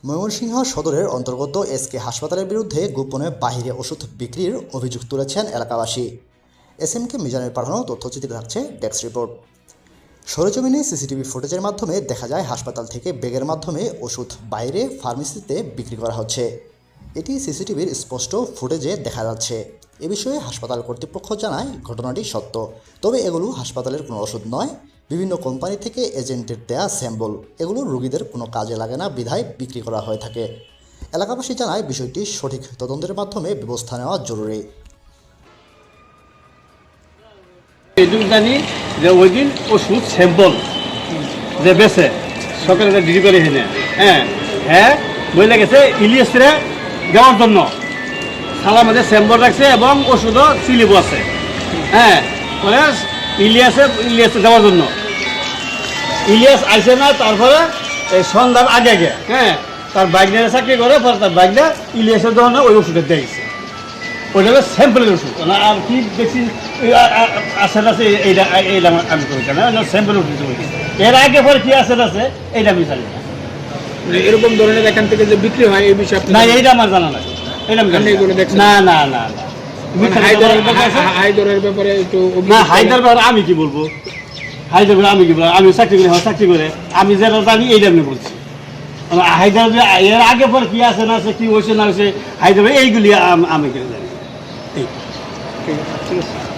ময়মনসিংহ সদরের অন্তর্গত এসকে হাসপাতালের বিরুদ্ধে গোপনে বাহিরে ওষুধ বিক্রির অভিযোগ তুলেছেন এলাকাবাসী। এসএমকে মিজানের পাঠানো তথ্যচিত্রে থাকছে ডেস্ক রিপোর্ট। সরেজমিনে সিসিটিভি ফুটেজের মাধ্যমে দেখা যায় হাসপাতাল থেকে ব্যাগের মাধ্যমে ওষুধ বাইরে ফার্মেসিতে বিক্রি করা হচ্ছে। এটি সিসিটিভির স্পষ্ট ফুটেজে দেখা যাচ্ছে। এ বিষয়ে হাসপাতাল কর্তৃপক্ষ জানায় ঘটনাটি সত্য, তবে এগুলো হাসপাতালের কোনো ওষুধ নয়, বিভিন্ন কোম্পানি থেকে এজেন্টের দেয়া স্যাম্পল। এগুলো রোগীদের কোনো কাজে লাগে না বিধায় বিক্রি করা হয়ে থাকে। এলাকাবাসী জানায় বিষয়টি সঠিক তদন্তের মাধ্যমে ব্যবস্থা নেওয়া জরুরি। এটুকু জানি যে ওই দিন ওষুধ স্যাম্পল যে বেছে সকালে ডিউটি করে এখানে হ্যাঁ বলে গেছে ইলিয়াসরে দেওয়ার জন্য সালার মধ্যে স্যাম্পল রাখছে এবং ওষুধও সিলিপও আছে। পরে ইলিয়াসে দেওয়ার জন্য ইলিয়াস আইসে না, তারপরে এই সন্ধ্যার আগে তার বাইক নিয়ে চাকরি করে, পরে তার বাইকটা ইলিয়াসের ধরনের ওই ওষুধের দিয়েছে। ওইটা হলো স্যাম্পলের ওষুধ, আর কি দেখছি আছে এইটা আমি করি কেন স্যাম্পল ওষুধ। এর আগে পরে কি আছে এইটা আমি জানি না। এরকম ধরনের এখান থেকে যে বিক্রি হয় এই বিষয়ে না, এইটা আমার জানা নাই। এটা না হায়দরের ব্যাপারে একটু না, হায়দার ব্যাপারে আমি কি বলবো? আমি চাকরি করে আমি যেটা জানি এইটা আমি বলছি। হায়দার এর আগে পরে কি আছে না আছে, কি হয়েছে না হয়েছে, হায়দার এইগুলি আমি জানি। ঠিক আছে।